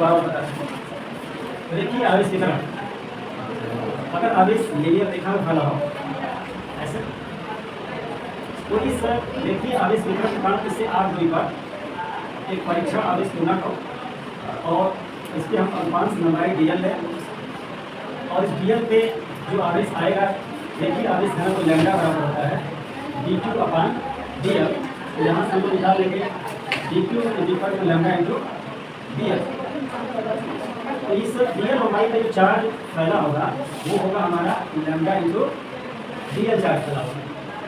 बार बता दें। देखिए आवेश वितरण, अगर आवेश लिनियर रेखा में फैला हो ऐसे, तो इस देखिए आवेश वितरण के कारण इससे आर दूरी पर एक परीक्षण आवेश गुणक हो और इसके हम अल्पांश लंबाई dl है और इस dl पे जो आवेश आएगा, देखिए आवेश घनत्व लैम्डा बराबर होता है dq/dl। यहाँ से हम लोग निकाल लेंगे dq लैम्डा इंटू dl। तो इस dl लंबाई का जो चार्ज फैला होगा वो होगा हमारा लैम्डा इंटू dl चार्ज फैला होगा।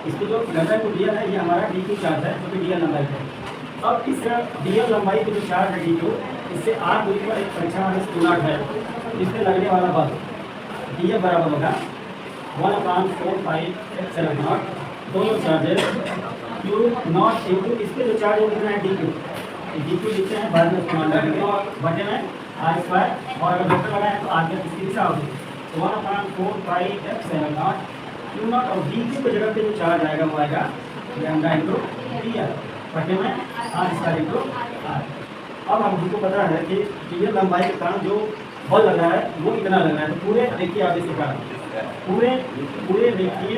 इसको जो लैम्डा इंटू dl है ये हमारा dq चार्ज है जो कि dl लंबाई है। अब इस dl लंबाई का जो चार्ज है dq, इससे r दूरी पर एक परीक्षण आवेश गुणक है, इससे लगने वाला बल dl बराबर होगा 1/4πε0 दोनों चार्जेस q नॉट इंटू इसके जो चार्ज लिखना है dq लिखते हैं बाद में इस्तेमाल करेंगे बटे में r स्क्वायर और अगर वेक्टर लगाएं तो r की इसकी दिशा होगी 1/4πε0 q नॉट और dq की जगह पे जो चार्ज आएगा वो आएगा लैम्डा इंटू dl बटे में r स्क्वायर इंटू r। अब हमको पता है कि dl लंबाई के कारण जो बल लग रहा है वो इतना लग रहा है, तो पूरे देखिए आवेश के कारण पूरे देखिए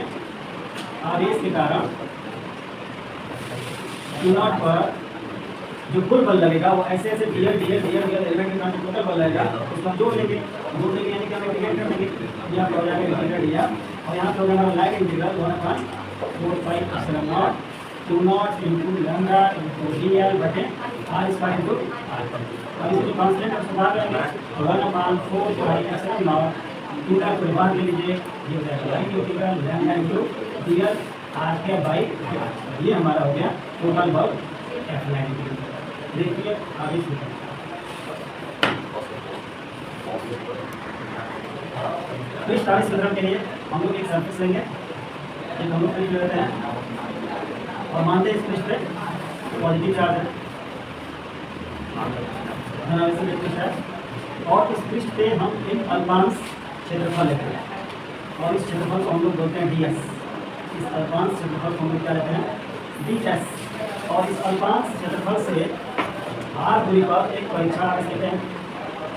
आवेश के कारण q नॉट पर जो कुल बल लगेगा वो ऐसे ऐसे dl एलिमेंट के कारण टोटल बल लगेगा, उसको हम जोड़ लेंगे यानी कि हम इंटीग्रेट कर देंगे। यहाँ पे हो जाएगा इंटीग्रेट दिया और यहाँ पे हो जाएगा line integral 1/4πε0 q naught into lambda into dl बटे r स्क्वायर इंटू r। अब इसको कांस्टेंट अब सुधार लेंगे 1/4πε0 इंटीग्रल को बाहर ले लीजिए, ये हो जाएगा line integral lambda into dl r/r। ये हमारा हो गया टोटल बल F लाइन इंटीग्रल। देखिए आगे पृष्ठ आवेश वितरण के लिए हम लोग एक सरफेस लेंगे, एक हम लोग पृष्ठ लेते हैं और मानते हैं इस पृष्ठ पे पॉजिटिव चार्ज है पृष्ठ है और इस पृष्ठ पे हम एक अल्पांश क्षेत्रफल लेते हैं और इस क्षेत्रफल को हम लोग बोलते हैं ds। इस अल्पांश क्षेत्रफल को हम लोग क्या लेते हैं ds और इस अल्पांश क्षेत्रफल से r दूरी पर एक परीक्षण आवेश लेते हैं,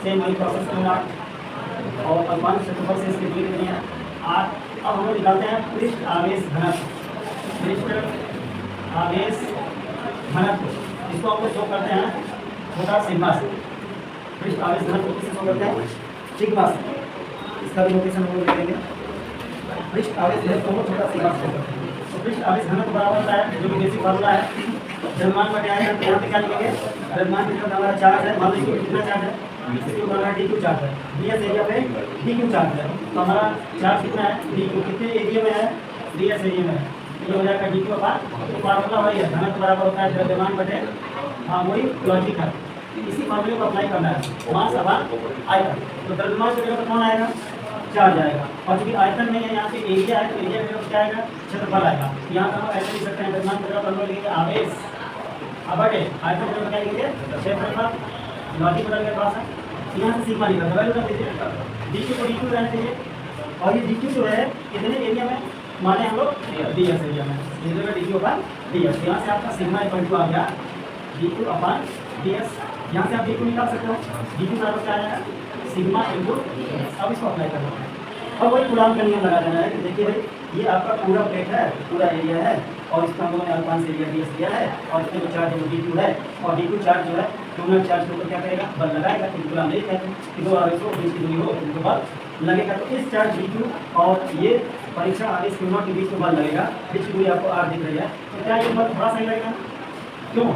सेम वही प्रोसेस करना और अल्पांश क्षेत्रफल से इसकी दूरी कितनी है r। अब हम लोग निकालते हैं पृष्ठ आवेश घनत्व, इसको हम लोग शो करते हैं छोटा सिग्मा से। पृष्ठ आवेश घनत्व किससे शो करते हैं सिग्मा से, इसका भी नोटेशन हम लोग लिखेंगे पृष्ठ आवेश घनत्व को छोटा सिग्मा से। तो पृष्ठ आवेश घनत्व बराबर होता है जो कि बेसिक फार्मूला है द्रव्यमान बटे आयतन। यहाँ पे क्या लिखेंगे द्रव्यमान के साथ हमारा चार्ज है, मान लीजिए कितना चार्ज है इसके ऊपर हमारा dq चार्ज है, ds एरिया पे dq चार्ज है, तो हमारा चार्ज कितना है dq कितने एरिया में है ds एरिया में है, ये हो जाएगा dq का फार्मूला वही है घनत्व बराबर होता है द्रव्यमान बटे हाँ वही लॉजिक है, इसी फार्मूले को अप्लाई करना है मास अपान आयतन। तो द्रव्यमान की जगह पर कौन आएगा चार्ज आएगा और चूंकि आयतन नहीं है यहाँ पे एरिया है, तो एरिया में क्या आएगा क्षेत्रफल आएगा। यहाँ पर हम ऐसे लिख सकते हैं द्रव्यमान की जगह पर हम लोग लिखेंगे आवेश बटे आयतन की जगह क्या लिखेंगे क्षेत्रफल, लॉजिक बदल के पास है यहाँ से सिग्मा लिखा वैल्यू कर दीजिए dq को dq रहने दीजिए और ये dq जो है कितने एरिया में माने हम लोग ds एरिया में dq/ds। यहाँ से आपका सिग्मा इक्वल टू आ गया dq/ds। यहाँ से आप dq निकाल सकते हो, dq बराबर क्या आएगा सिग्मा इंटू ds। अब इसको अप्लाई करना है और वही कूलाम का नियम लगा देना है कि देखिए भाई ये आपका पूरा प्लेट है, पूरा एरिया है और इसका हम लोगों ने अल्पांश एरिया ds दिया है और इसमें जो चार्ज है वो dq है और dq चार्ज जो है टोनल चार्ज के ऊपर क्या करेगा बल लगाएगा, क्योंकि कूलाम नहीं कहते कि दो आवेश को बीच की दूरी हो उनको बल लगेगा। तो इस चार्ज dq और ये परीक्षण आवेश q नॉट के बीच में बल लगेगा, बीच की दूरी आपको r दिख रही है, तो क्या ये बल थोड़ा सा ही लगेगा क्यों,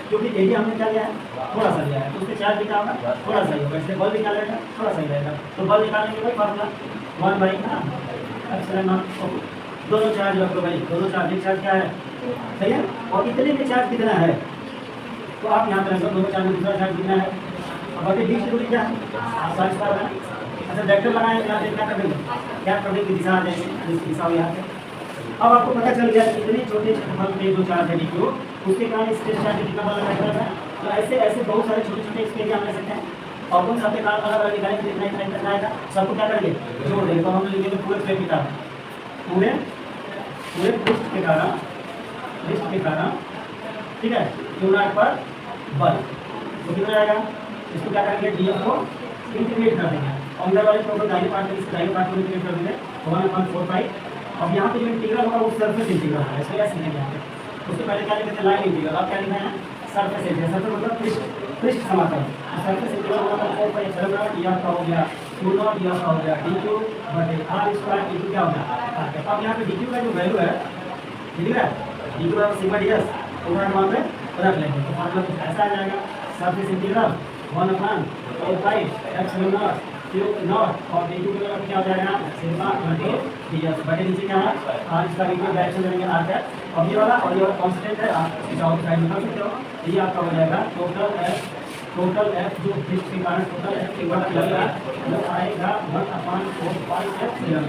क्योंकि एरिया हमने क्या लिया है थोड़ा सा लिया है, तो उसके चार्ज भी क्या होगा थोड़ा सा ही होगा, इसलिए बल निकाल लेगा थोड़ा सा ही रहेगा। तो बल निकालने के लिए फार्मूला 1/ε0 दोनों चार्ज रख लो भाई, दोनों चार्ज एक चार्ज क्या है सही है और इतने में चार्ज कितना है तो आप यहाँ पे रख लो दोनों चार्ज में दूसरा चार्ज कितना है और बाकी बीच की दूरी क्या है आसान सा है। अच्छा वेक्टर लगाएं यहाँ से क्या करने की दिशा आ जाएगी, इसकी दिशा हो यहाँ पे। अब आपको पता चल गया कि इतने छोटे क्षेत्रफल में जो चार्ज है dq उसके कारण इसके चार्ज कितना बल लगा है। तो ऐसे ऐसे बहुत सारे छोटे छोटे इसके एरिया ले सकते हैं और उन सबके कारण अलग अलग निकालेंगे कितना कितना आएगा सबको क्या करेंगे जोड़ देंगे। तो हम लिखेंगे पूरे प्लेट के कारण पूरे पृष्ठ के कारण ठीक है q नॉट पर बल तो कितना आएगा इसको क्या करेंगे, डी एफ को इंटीग्रेट कर देंगे और अंदर वाले टोटल दाहिने पार्ट में, इस दाहिने पार्ट को इंटीग्रेट कर देंगे 1/4 अब यहाँ पे जो इंटीग्रल होगा वो सरफेस इंटीग्रल है, इसलिए ऐसे लिखेंगे यहाँ पे। उसके पहले क्या लिखे थे, लाइन इंटीग्रल, अब क्या लिखा है, सरफेस इंटीग्रल। सरफेस मतलब पृष्ठ समाकल। सरफेस इंटीग्रल होगा 4 या का हो गया Q0 या का हो गया dq बटे r² इंटू क्या हो गया। अब यहाँ पे dq का जो वैल्यू है, ठीक है, dq का सिग्मा ds ओवर मान में रख लेंगे, तो फॉर्मूला कुछ ऐसा आ जाएगा, सरफेस इंटीग्रल 1/4 epsilon Q0 और dq का क्या हो जाएगा, सिग्मा बटे ds बटे नीचे क्या है r इसका इक्वल डायरेक्शन देंगे r कैप, और ये वाला कांस्टेंट है, आप इसे आउट साइड निकाल सकते हो। ये आपका हो जाएगा टोटल f जो फिक्स के कारण टोटल f के वर्ग लगेगा वो आएगा 1/4 epsilon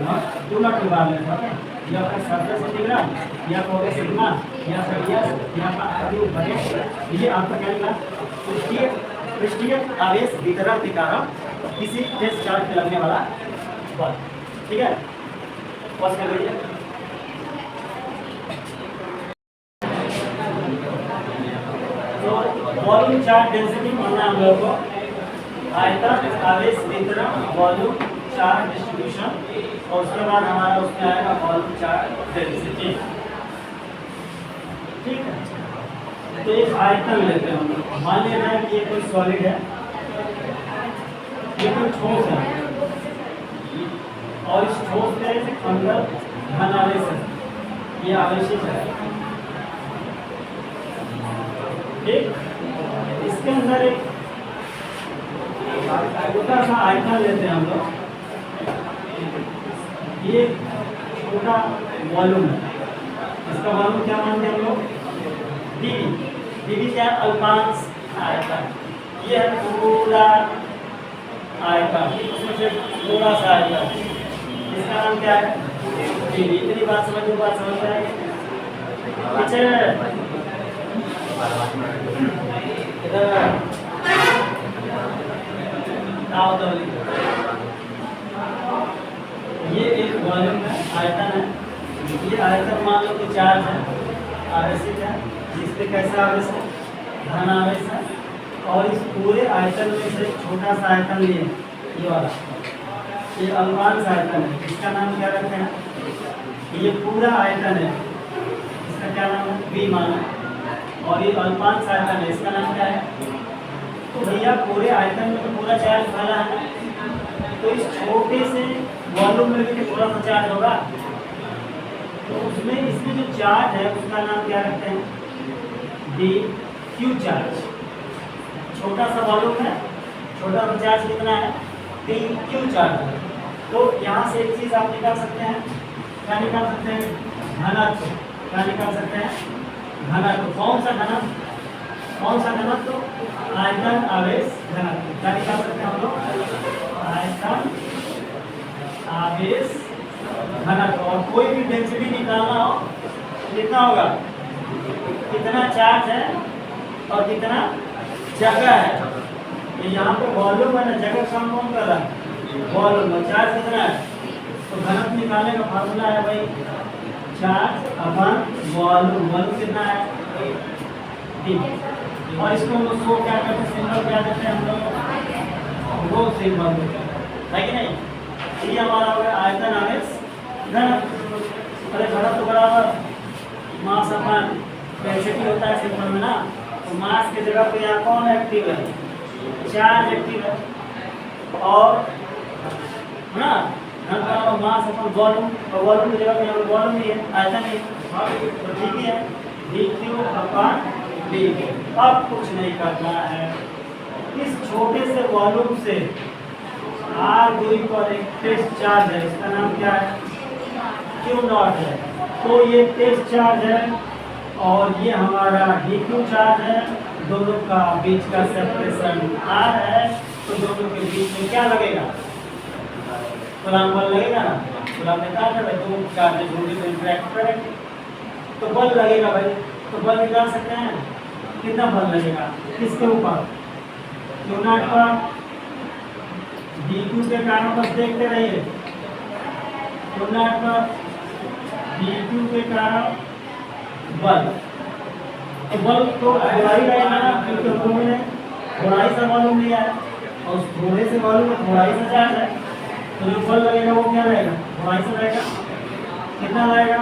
पूरा निकाल लेंगे, ओके। ये आपका सरफेस इंटीग्रल, या तो होगा सिग्मा या ds या आपका r बटे, ये आपका क्या निकला, पृष्ठीय आवेश वितरण के कारण किसी टेस्ट चार्ज पे लगने वाला बल, ठीक है। पॉज कर लीजिए। तो वॉल्यूम चार्ज डेंसिटी मानना हम लोगों को आयतन आवेश वितरण वॉल्यूम चार्ज डिस्ट्रीब्यूशन, और उसके बाद हमारा उसमें आएगा वॉल्यूम चार्ज डेंसिटी, ठीक है। तो एक आयतन लेते हैं हम लोग, मान लेना है कि ये कोई सॉलिड है, ये कोई ठोस है और इस ठोस के अंदर घन आवेश है, ये आवेशित है, ठीक। इसके अंदर एक छोटा सा आयतन लेते हैं हम लोग, ये छोटा वॉल्यूम है, इसका वॉल्यूम क्या मानते हैं हम लोग, dv क्या है, अल्पांश आयतन, ये है पूरा आयतन, इसमें से थोड़ा सा आयतन, इसका नाम क्या है, dv। इतनी बात समझ में, बात समझ में आएगी, इधर आओ तो ये एक वॉल्यूम है, आयतन है, ये आयतन मान लो कि चार्ज है, आवेशित है, जिसपे कैसा आवेश है, धन आवेश है, और इस पूरे आयतन में से छोटा सा आयतन लिए, ये वाला, ये अल्पांश आयतन है, इसका नाम क्या रखते हैं, ये पूरा आयतन है, इसका क्या नाम है, V माना, और ये अल्पांश आयतन है, इसका नाम क्या है। तो भैया पूरे आयतन में तो पूरा चार्ज फैला है, तो इस छोटे से वॉल्यूम में भी थोड़ा सा चार्ज होगा, तो उसमें इसमें जो चार्ज है उसका नाम क्या रखते हैं, dq चार्ज। छोटा सा वॉल्यूम है, छोटा सा चार्ज कितना है, dq चार्ज है। तो यहाँ से एक चीज आप निकाल सकते हैं, क्या निकाल सकते हैं, घनत्व, क्या निकाल सकते हैं, घनत्व। कौन सा घनत्व, कौन सा घनत्व, आयतन आवेश घनत्व, क्या निकाल सकते हैं हम लोग, आयतन आवेश घनत्व। और कोई भी डेंसिटी निकालना हो कितना होगा, कितना चार्ज है और कितना जगह है। तो यहाँ पे वॉल्यूम है ना, जगह काम कौन कर रहा है, वॉल्यूम, और चार्ज कितना है, तो घनत्व निकालने का फार्मूला है भाई चार्ज अपन वॉल्यूम, वॉल्यूम कितना है, d। और इसको हम लोग क्या करते हैं, सिंबल क्या देते हैं हम लोग, वो सिंबल देते हैं, है कि नहीं। ये हमारा हो गया आयतन आवेश घनत्व। अरे घनत्व बराबर मास अपन डेंसिटी होता है सिंबल में ना, तो मास की जगह पे यहाँ कौन एक्टिव है, चार्ज एक्टिव है, और है ना, घन बराबर मास अपन वॉल्यूम, और वॉल्यूम की जगह पे यहाँ वॉल्यूम ही है, आयतन ही, तो ठीक ही है, dq अपन dv। अब कुछ नहीं करना है, इस छोटे से वॉल्यूम से r दूरी पर एक टेस्ट चार्ज है, इसका नाम क्या है, Q0 है। तो ये टेस्ट चार्ज है और ये हमारा dq चार्ज है, दोनों का बीच का सेपरेशन r है, तो दोनों के बीच में क्या लगेगा, कूलम्ब बल लगेगा ना, कूलम्ब ने कहा था भाई दो चार्जेस दूरी पे इंटरेक्ट करेंगे तो बल लगेगा भाई। तो बल निकाल सकते हैं, कितना बल लगेगा, किसके ऊपर, Q0 पर, dq के कारण बस देखते रहिए, Q0 पर dq के कारण बल, तो बल तो वही रहेगा ना, क्योंकि दोनों में थोड़ा ही सा मालूम नहीं आया और उस थोड़े से मालूम है थोड़ा ही सा चार्ज है, तो जो बल लगेगा वो क्या रहेगा, थोड़ा ही सा रहेगा। कितना लगेगा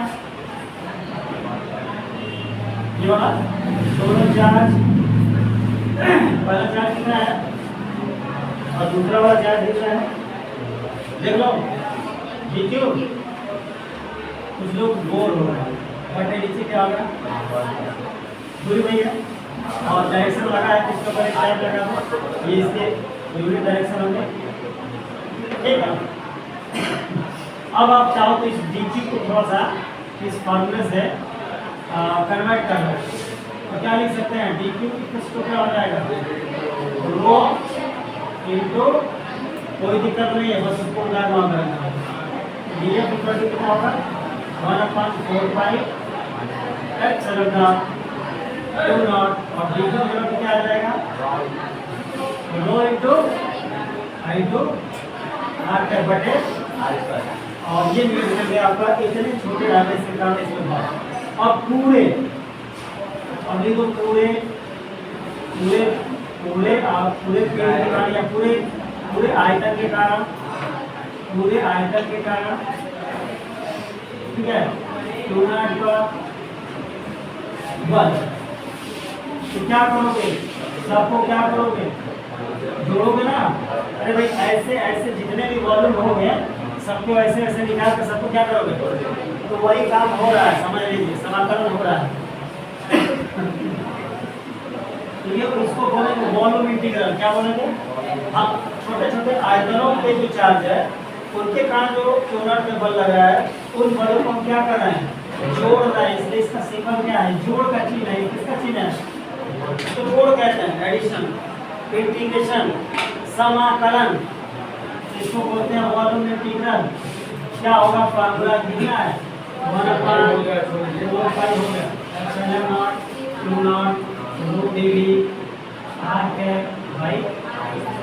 ये वाला दोनों चार्ज, पहला चार्ज कितना है और दूसरा वाला चार्ज कितना है, देख लो ये क्यों कुछ लोग बोर हो रहे हैं, बटे नीचे क्या होगा दूरी भैया और डायरेक्शन लगा है, इसके ऊपर एक टाइप लगा दो, ये इसके यूनिट डायरेक्शन होंगे, ठीक है। अब आप चाहो तो इस डीटी को थोड़ा सा इस फॉर्मूले से कन्वर्ट कर लो, तो क्या लिख सकते हैं, डी क्यू तो क्या हो जाएगा रो इनटू, कोई दिक्कत नहीं है, बस उसको उधार मान करना है, डी एफ इक्वल टू कितना होगा 1/4 pi epsilon not Q not और डी क्यू जगह क्या आ जाएगा रो इनटू आई टू आर के बटे और ये मिल गया आपका इतने छोटे डायमेंशन के कारण इसमें बात। अब पूरे अब देखो पूरे पूरे पूरे आप पूरे पेड़ के कारण या पूरे पूरे आयतन के कारण, पूरे आयतन के कारण, ठीक है, Q नॉट का बल, तो क्या करोगे सबको क्या करोगे जोड़ोगे ना, अरे भाई ऐसे ऐसे जितने भी वॉल्यूम हो गए सबको ऐसे ऐसे निकाल कर सबको क्या करोगे, तो वही काम हो रहा है, समझ लीजिए समाकलन हो रहा है। तो ये इसको बोलेंगे वॉल्यूम इंटीग्रल, क्या बोलेंगे, हम छोटे छोटे आयतनों पे जो चार्ज है उनके कारण जो Q नॉट में बल लगा है उन बलों को हम क्या कर रहे हैं जोड़ रहे हैं, इसलिए इसका सिंबल क्या है, जोड़ का चिन्ह है, किसका चिन्ह है, तो जोड़ कहते हैं, एडिशन, इंटीग्रेशन, समाकलन, इसको बोलते हैं वॉल्यूम इंटीग्रल। क्या होगा फार्मूला कितना है 1/4 पाई हो गया epsilon not Q not root dv r के भाई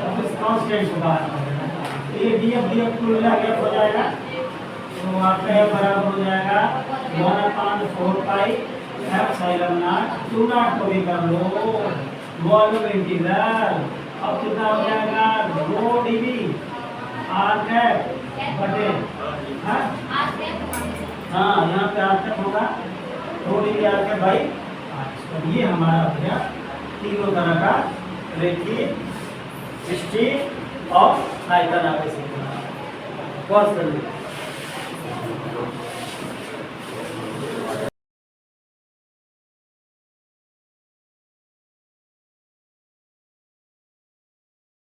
अब इस कांस्टेंट को बाहर करेंगे, तो ये df को मिला के हो जाएगा, तो आपका ये बराबर हो जाएगा 1/4 pi epsilon not Q not को भी कर लो वॉल्यूम इंटीग्रल, अब कितना हो जाएगा रो dv r कैप बटे हाँ यहाँ पे r कैप होगा रो dv r कैप भाई। तो ये हमारा हो गया तीनों तरह का रेखीय हिस्ट्री ऑफ आयतन आवेश।